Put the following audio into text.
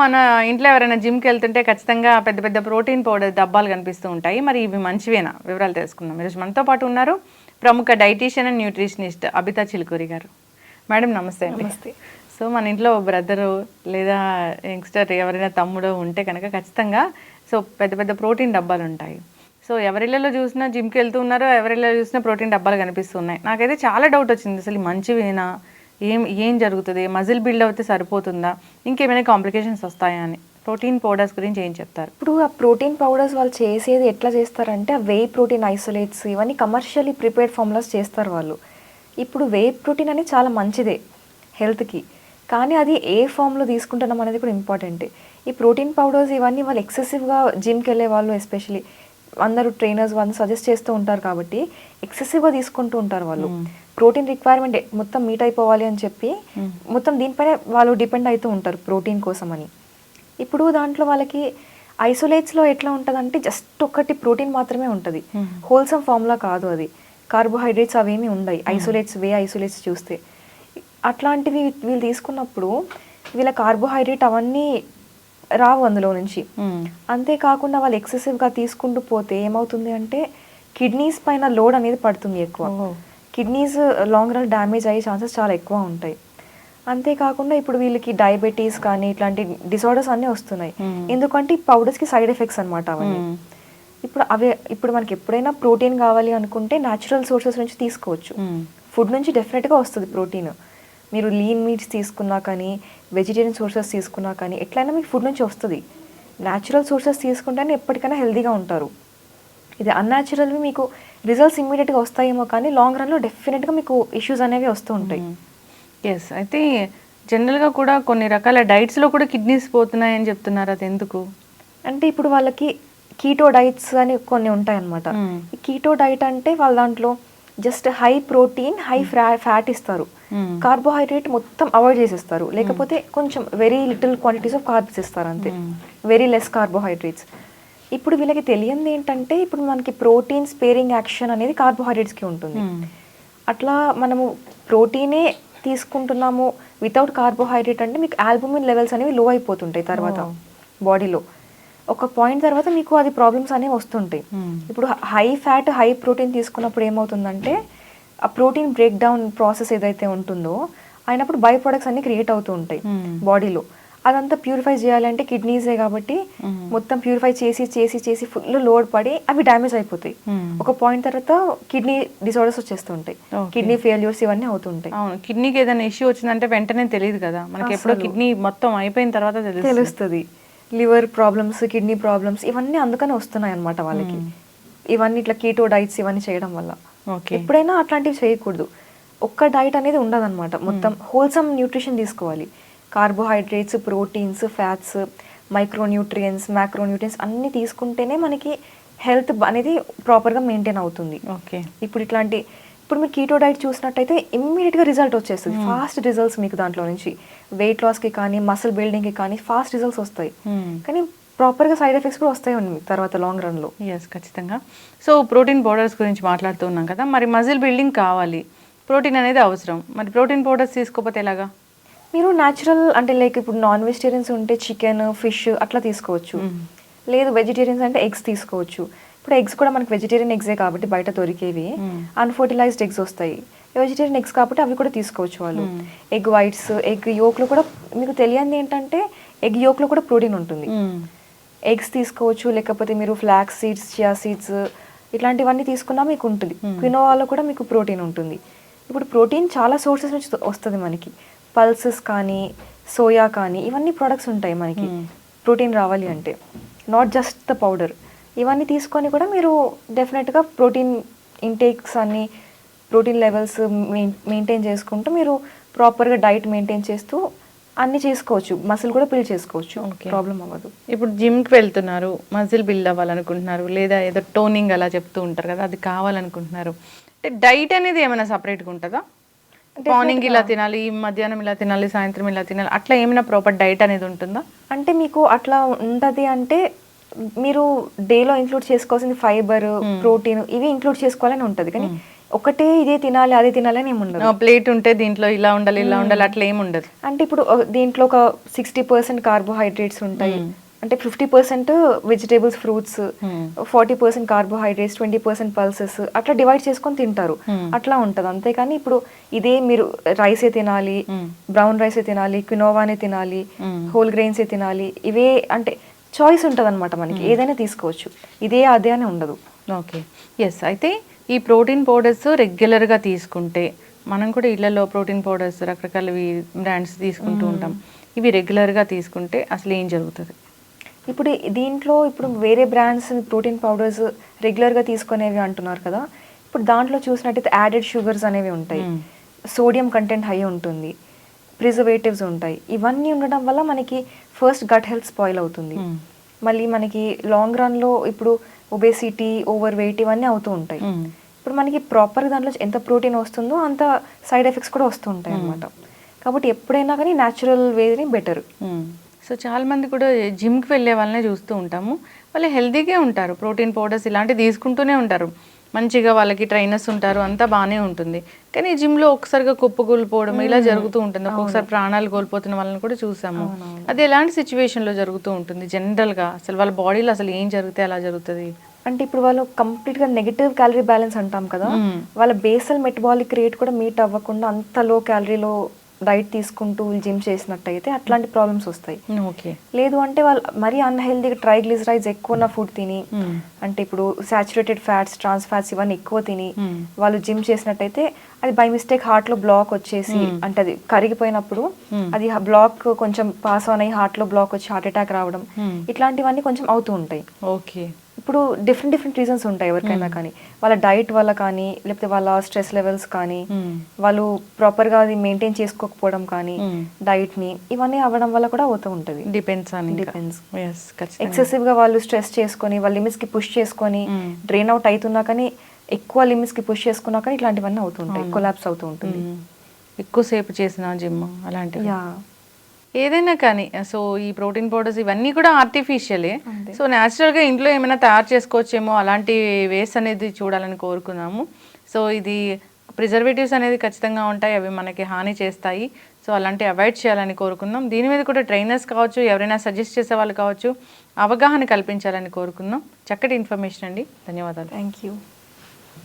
మన ఇంట్లో ఎవరైనా జిమ్కి వెళ్తుంటే ఖచ్చితంగా పెద్ద పెద్ద ప్రోటీన్ పౌడర్ డబ్బాలు కనిపిస్తూ ఉంటాయి. మరి ఇవి మంచివేనా? వివరాలు తెలుసుకుందాం. ఈరోజు మనతో పాటు ఉన్నారు ప్రముఖ dietitian and nutritionist Abitha Chilukuri గారు. మేడం నమస్తే అండి. నమస్తే. సో మన ఇంట్లో బ్రదరు లేదా యంగ్స్టర్ ఎవరైనా తమ్ముడు ఉంటే కనుక ఖచ్చితంగా పెద్ద పెద్ద ప్రోటీన్ డబ్బాలు ఉంటాయి. సో ఎవరిళ్ళలో చూసినా జిమ్కి వెళ్తూ ఉన్నారో, ఎవరిళ్ళలో చూసినా ప్రోటీన్ డబ్బాలు కనిపిస్తున్నాయి. నాకైతే చాలా డౌట్ వచ్చింది, అసలు మంచివేనా, ఏం జరుగుతుంది, మజిల్ బిల్డ్ అవుతే సరిపోతుందా, ఇంకేమైనా కాంప్లికేషన్స్ వస్తాయా అని. ప్రోటీన్ పౌడర్స్ గురించి ఏం చెప్తారు? ఇప్పుడు ఆ ప్రోటీన్ పౌడర్స్ వాళ్ళు చేసేది ఎట్లా చేస్తారంటే, ఆ వే ప్రోటీన్ ఐసోలేట్స్ ఇవన్నీ కమర్షియల్లీ ప్రిపేర్డ్ ఫార్ములాస్ చేస్తారు వాళ్ళు. ఇప్పుడు వే ప్రోటీన్ అనేది చాలా మంచిదే హెల్త్కి, కానీ అది ఏ ఫామ్లో తీసుకుంటున్నాం అనేది కూడా ఇంపార్టెంటే. ఈ ప్రోటీన్ పౌడర్స్ ఇవన్నీ వాళ్ళు ఎక్సెసివ్గా జిమ్కి వెళ్ళే వాళ్ళు, ఎస్పెషలీ అందరూ ట్రైనర్స్ వాళ్ళు సజెస్ట్ చేస్తూ ఉంటారు కాబట్టి ఎక్సెసివ్గా తీసుకుంటూ ఉంటారు వాళ్ళు. ప్రోటీన్ రిక్వైర్మెంట్ మొత్తం మీట్ అయిపోవాలి అని చెప్పి మొత్తం దీనిపైనే వాళ్ళు డిపెండ్ అవుతూ ఉంటారు ప్రోటీన్ కోసం అని. ఇప్పుడు దాంట్లో వాళ్ళకి ఐసోలేట్స్లో ఎట్లా ఉంటుందంటే జస్ట్ ఒకటి ప్రోటీన్ మాత్రమే ఉంటుంది, హోల్సమ్ ఫార్ములా కాదు అది. కార్బోహైడ్రేట్స్ అవేమీ ఉండవు ఐసోలేట్స్, వే ఐసోలేట్స్ చూస్తే. అట్లాంటివి వీళ్ళు తీసుకున్నప్పుడు వీళ్ళ కార్బోహైడ్రేట్ అవన్నీ రావు అందులో నుంచి. అంతేకాకుండా వాళ్ళు ఎక్సెసివ్గా తీసుకుంటూ పోతే ఏమవుతుంది అంటే కిడ్నీస్ పైన లోడ్ అనేది పడుతుంది ఎక్కువ. కిడ్నీస్ లాంగ్ రన్ డ్యామేజ్ అయ్యే ఛాన్సెస్ చాలా ఎక్కువ ఉంటాయి. అంతేకాకుండా ఇప్పుడు వీళ్ళకి డయాబెటీస్ కానీ ఇట్లాంటి డిసార్డర్స్ అన్నీ వస్తున్నాయి. ఎందుకంటే ఈ పౌడర్స్కి సైడ్ ఎఫెక్ట్స్ అనమాట అవన్నీ. ఇప్పుడు మనకి ఎప్పుడైనా ప్రోటీన్ కావాలి అనుకుంటే న్యాచురల్ సోర్సెస్ నుంచి తీసుకోవచ్చు. ఫుడ్ నుంచి డెఫినెట్గా వస్తుంది ప్రోటీన్. మీరు లీన్ మీట్స్ తీసుకున్నా కానీ, వెజిటేరియన్ సోర్సెస్ తీసుకున్నా కానీ ఎట్లయినా మీకు ఫుడ్ నుంచి వస్తుంది. న్యాచురల్ సోర్సెస్ తీసుకుంటేనే ఎప్పటికైనా హెల్తీగా ఉంటారు. ఇది అన్యాచురల్వి మీకు రిజల్ట్స్ ఇమ్మీడియట్గా వస్తాయేమో కానీ లాంగ్ రన్లో డెఫినెట్గా మీకు ఇష్యూస్ అనేవి వస్తూ ఉంటాయి. ఎస్, అయితే జనరల్గా కూడా కొన్ని రకాల డైట్స్లో కూడా కిడ్నీస్ పోతున్నాయని చెప్తున్నారు. అది ఎందుకు అంటే ఇప్పుడు వాళ్ళకి కీటో డైట్స్ అని కొన్ని ఉంటాయి అన్నమాట. ఈ కీటో డైట్ అంటే వాళ్ళ దాంట్లో just high protein high fat ఇస్తారు, కార్బోహైడ్రేట్ మొత్తం అవాయిడ్ చేసేస్తారు, లేకపోతే కొంచెం very little quantities of carbs ఇస్తారు అంతే, వెరీ లెస్ కార్బోహైడ్రేట్స్. ఇప్పుడు వీళ్ళకి తెలియంది ఏంటంటే ఇప్పుడు మనకి ప్రోటీన్ స్పేరింగ్ యాక్షన్ అనేది కార్బోహైడ్రేట్స్కి ఉంటుంది. అట్లా మనము ప్రోటీనే తీసుకుంటున్నాము వితౌట్ కార్బోహైడ్రేట్ అంటే మీకు ఆల్బుమిన్ లెవెల్స్ అనేవి లో అయిపోతుంటాయి తర్వాత బాడీలో. ఒక పాయింట్ తర్వాత మీకు అది ప్రాబ్లమ్స్ అనేవి వస్తుంటాయి. ఇప్పుడు హై ఫ్యాట్ హై ప్రోటీన్ తీసుకున్నప్పుడు ఏమవుతుందంటే ఆ ప్రోటీన్ బ్రేక్ డౌన్ ప్రాసెస్ ఏదైతే ఉంటుందో అయినప్పుడు బై ప్రొడక్ట్స్ అన్ని క్రియేట్ అవుతూ ఉంటాయి బాడీలో. అదంతా ప్యూరిఫై చేయాలంటే కిడ్నీసే కాబట్టి మొత్తం ప్యూరిఫై చేసి చేసి చేసి ఫుల్ లోడ్ పడి అవి డ్యామేజ్ అయిపోతాయి. ఒక పాయింట్ తర్వాత కిడ్నీ డిసార్డర్స్ వచ్చేస్తుంటాయి, కిడ్నీ ఫెయిల్యూర్స్ ఇవన్నీ అవుతుంటాయి. కిడ్నీకి ఏదైనా ఇష్యూ వచ్చిందంటే వెంటనే తెలియదు కదా మనకి, ఎప్పుడో కిడ్నీ మొత్తం అయిపోయిన తర్వాత తెలుస్తుంది. లివర్ ప్రాబ్లమ్స్, కిడ్నీ ప్రాబ్లమ్స్ ఇవన్నీ అందుకనే వస్తున్నాయి అన్నమాట వాళ్ళకి. ఇవన్నీ ఇట్లా కీటో డైట్స్ ఇవన్నీ చేయడం వల్ల. ఎప్పుడైనా అట్లాంటివి చేయకూడదు. ఒక్క డైట్ అనేది ఉండదన్నమాట, మొత్తం హోల్సమ్ న్యూట్రిషన్ తీసుకోవాలి. Carbohydrates, proteins, fats, micronutrients, macronutrients అన్నీ తీసుకుంటేనే మనకి హెల్త్ అనేది ప్రాపర్గా మెయింటైన్ అవుతుంది. ఇప్పుడు మీరు కీటో డైట్ చూసినట్టయితే ఇమ్మీడియట్గా రిజల్ట్ వచ్చేస్తుంది, ఫాస్ట్ రిజల్ట్స్ మీకు దాంట్లో నుంచి. వెయిట్ లాస్కి కానీ మసిల్ బిల్డింగ్కి కానీ ఫాస్ట్ రిజల్ట్స్ వస్తాయి, కానీ ప్రాపర్గా సైడ్ ఎఫెక్ట్స్ కూడా వస్తాయి తర్వాత లాంగ్ రన్లో. ఎస్, ఖచ్చితంగా. సో ప్రోటీన్ పౌడర్స్ గురించి మాట్లాడుతున్నాం కదా, మరి మజిల్ బిల్డింగ్ కావాలి, ప్రోటీన్ అనేది అవసరం, మరి ప్రోటీన్ పౌడర్స్ తీసుకోకపోతే ఎలాగా? మీరు న్యాచురల్ అంటే లైక్ ఇప్పుడు నాన్ వెజిటేరియన్స్ ఉంటే చికెన్, ఫిష్ అట్లా తీసుకోవచ్చు. లేదు వెజిటేరియన్స్ అంటే ఎగ్స్ తీసుకోవచ్చు. ఇప్పుడు ఎగ్స్ కూడా మనకి వెజిటేరియన్ ఎగ్సే కాబట్టి బయట దొరికేవి, అన్ఫర్టిలైజ్డ్ ఎగ్స్ వస్తాయి. వెజిటేరియన్ ఎగ్స్ కాబట్టి అవి కూడా తీసుకోవచ్చు వాళ్ళు. ఎగ్ వైట్స్, ఎగ్ యోక్లో కూడా మీకు తెలియంది ఏంటంటే ఎగ్ యోక్లో కూడా ప్రోటీన్ ఉంటుంది. ఎగ్స్ తీసుకోవచ్చు, లేకపోతే మీరు ఫ్లాక్స్ సీడ్స్, చియా సీడ్స్ ఇట్లాంటివన్నీ తీసుకున్నా మీకు ఉంటుంది. క్వినోవాలో కూడా మీకు ప్రోటీన్ ఉంటుంది. ఇప్పుడు ప్రోటీన్ చాలా సోర్సెస్ నుంచి వస్తుంది మనకి, పల్సెస్ కానీ సోయా కానీ ఇవన్నీ ప్రొడక్ట్స్ ఉంటాయి మనకి ప్రోటీన్ రావాలి అంటే, నాట్ జస్ట్ ద పౌడర్. ఇవన్నీ తీసుకొని కూడా మీరు డెఫినెట్గా ప్రోటీన్ ఇంటేక్స్ అన్ని, ప్రోటీన్ లెవెల్స్ మెయింటైన్ చేసుకుంటూ మీరు ప్రాపర్గా డైట్ మెయింటైన్ చేస్తూ అన్నీ చేసుకోవచ్చు. మసిల్ కూడా బిల్డ్ చేసుకోవచ్చు, ప్రాబ్లం అవ్వదు. ఇప్పుడు జిమ్కి వెళ్తున్నారు, మజిల్ బిల్డ్ అవ్వాలనుకుంటున్నారు, లేదా ఏదో టోనింగ్ అలా చెప్తూ ఉంటారు కదా, అది కావాలనుకుంటున్నారు అంటే డైట్ అనేది ఏమైనా సపరేట్గా ఉంటుందా? మార్నింగ్ ఇలా తినాలి, మధ్యాహ్నం ఇలా తినాలి, సాయంత్రం ఇలా తినాలి, అట్లా ఏమైనా ప్రాపర్ డైట్ అనేది ఉంటుందా? అంటే మీకు అట్లా ఉంటుంది అంటే మీరు డేలో ఇంక్లూడ్ చేసుకోవాల్సింది ఫైబర్, ప్రోటీన్ ఇవి ఇంక్లూడ్ చేసుకోవాలని ఉంటుంది. కానీ ఒకటే ఇదే తినాలి అదే తినాలి అని ఏమి ఉండదు. ప్లేట్ ఉంటే దీంట్లో ఇలా ఉండాలి ఇలా ఉండాలి అట్లా ఏమి ఉండదు. అంటే ఇప్పుడు దీంట్లో ఒక 60% కార్బోహైడ్రేట్స్ ఉంటాయి, అంటే 50% వెజిటేబుల్స్ ఫ్రూట్స్, 40% కార్బోహైడ్రేట్స్, 20% పల్సెస్, అట్లా డివైడ్ చేసుకొని తింటారు. అట్లా ఉంటుంది. అంతేకాని ఇప్పుడు ఇదే మీరు రైసే తినాలి, బ్రౌన్ రైసే తినాలి, క్వినోవానే తినాలి, హోల్ గ్రెయిన్సే తినాలి, ఇవే అంటే చాయిస్ ఉంటుంది అనమాట. మనకి ఏదైనా తీసుకోవచ్చు, ఇదే అదే అని ఉండదు. Okay, yes. అయితే ఈ ప్రోటీన్ పౌడర్స్ రెగ్యులర్గా తీసుకుంటే, మనం కూడా ఇళ్లలో ప్రోటీన్ పౌడర్స్ రకరకాల బ్రాండ్స్ తీసుకుంటూ ఉంటాం, ఇవి రెగ్యులర్గా తీసుకుంటే అసలు ఏం జరుగుతుంది? ఇప్పుడు దీంట్లో ఇప్పుడు వేరే బ్రాండ్స్ ప్రోటీన్ పౌడర్స్ రెగ్యులర్గా తీసుకునేవి అంటున్నారు కదా, ఇప్పుడు దాంట్లో చూసినట్టయితే యాడెడ్ షుగర్స్ అనేవి ఉంటాయి, సోడియం కంటెంట్ హై ఉంటుంది, ప్రిజర్వేటివ్స్ ఉంటాయి. ఇవన్నీ ఉండడం వల్ల మనకి ఫస్ట్ గట్ హెల్త్ స్పాయిల్ అవుతుంది. మళ్ళీ మనకి లాంగ్ రన్లో ఇప్పుడు ఒబేసిటీ, ఓవర్ వెయిట్ ఇవన్నీ అవుతూ ఉంటాయి. ఇప్పుడు మనకి ప్రాపర్గా దాంట్లో ఎంత ప్రోటీన్ వస్తుందో అంత సైడ్ ఎఫెక్ట్స్ కూడా వస్తూ ఉంటాయి అన్నమాట. కాబట్టి ఎప్పుడైనా కానీ న్యాచురల్ వేని బెటర్. సో చాలామంది కూడా జిమ్కి వెళ్ళే వాళ్ళనే చూస్తూ ఉంటాము, వాళ్ళు హెల్తీగా ఉంటారు, ప్రోటీన్ పౌడర్స్ ఇలాంటివి తీసుకుంటూనే ఉంటారు, మంచిగా వాళ్ళకి ట్రైనర్స్ ఉంటారు, అంతా బాగానే ఉంటుంది. కానీ జిమ్లో ఒకసారిగా కుప్పకూలిపోవడం ఇలా జరుగుతూ ఉంటుంది, ఒక్కొక్కసారి ప్రాణాలు కోల్పోతున్న వాళ్ళని కూడా చూసాము. అది ఎలాంటి సిచ్యువేషన్లో జరుగుతూ ఉంటుంది జనరల్గా? అసలు వాళ్ళ బాడీలో అసలు ఏం జరిగితే అలా జరుగుతుంది? అంటే ఇప్పుడు వాళ్ళు కంప్లీట్గా నెగిటివ్ క్యాలరీ బ్యాలెన్స్ అంటాం కదా, వాళ్ళ బేసల్ మెటబాలిక్ రేట్ కూడా మీట్ అవ్వకుండా అంత లో క్యాలరీలో డైట్ తీసుకుంటూ జిమ్ చేసినట్టయితే అట్లాంటి ప్రాబ్లమ్స్ వస్తాయి. ఓకే. లేదు అంటే వాళ్ళు మరీ అన్హెల్దీగా ట్రైగ్లిజరైడ్స్ ఎక్కువ ఉన్న ఫుడ్ తిని, అంటే ఇప్పుడు సాచురేటెడ్ ఫ్యాట్స్, ట్రాన్స్ ఫ్యాట్స్ ఇవన్నీ ఎక్కువ తిని వాళ్ళు జిమ్ చేసినట్టయితే అది బై మిస్టేక్ హార్ట్లో బ్లాక్ వచ్చేసి, అంటే అది కరిగిపోయినప్పుడు అది బ్లాక్ కొంచెం పాస్ ఆన్ అయ్యి హార్ట్లో బ్లాక్ వచ్చి హార్ట్ అటాక్ రావడం, ఇట్లాంటివన్నీ కొంచెం అవుతూ ఉంటాయి. ఓకే. ఇప్పుడు డిఫరెంట్ రీజన్స్ ఉంటాయి ఎవరికైనా కానీ, వాళ్ళ డైట్ వల్ల కానీ, లేకపోతే వాళ్ళ స్ట్రెస్ లెవెల్స్ కానీ, వాళ్ళు ప్రాపర్గా అది మెయింటైన్ చేసుకోకపోవడం కానీ డైట్ని, ఇవన్నీ అవ్వడం వల్ల కూడా అవుతూ ఉంటుంది. డిపెండ్స్. ఎక్సెసివ్గా వాళ్ళు స్ట్రెస్ చేసుకొని వాళ్ళ లిమిట్స్కి పుష్ చేసుకొని డ్రైన్ అవుట్ అవుతున్నా కానీ, ఎక్కువ లిమిట్స్కి పుష్ చేసుకున్నా కానీ ఇట్లాంటివన్నీ అవుతుంటాయి, కొలాప్స్ అవుతూ ఉంటుంది. ఎక్కువసేపు చేసిన జిమ్ అలాంటివి ఏదైనా కానీ. సో ఈ ప్రోటీన్ పౌడర్స్ ఇవన్నీ కూడా ఆర్టిఫిషియలే. సో న్యాచురల్గా ఇంట్లో ఏమైనా తయారు చేసుకోవచ్చేమో, అలాంటి వేస్ అనేది చూడాలని కోరుకున్నాము. సో ఇది ప్రిజర్వేటివ్స్ అనేది ఖచ్చితంగా ఉంటాయి, అవి మనకి హాని చేస్తాయి. సో అలాంటివి అవాయిడ్ చేయాలని కోరుకుందాం. దీని మీద కూడా ట్రైనర్స్ కావచ్చు, ఎవరైనా సజెస్ట్ చేసే వాళ్ళు కావచ్చు, అవగాహన కల్పించాలని కోరుకుందాం. చక్కటి ఇన్ఫర్మేషన్ అండి, ధన్యవాదాలు. Thank you.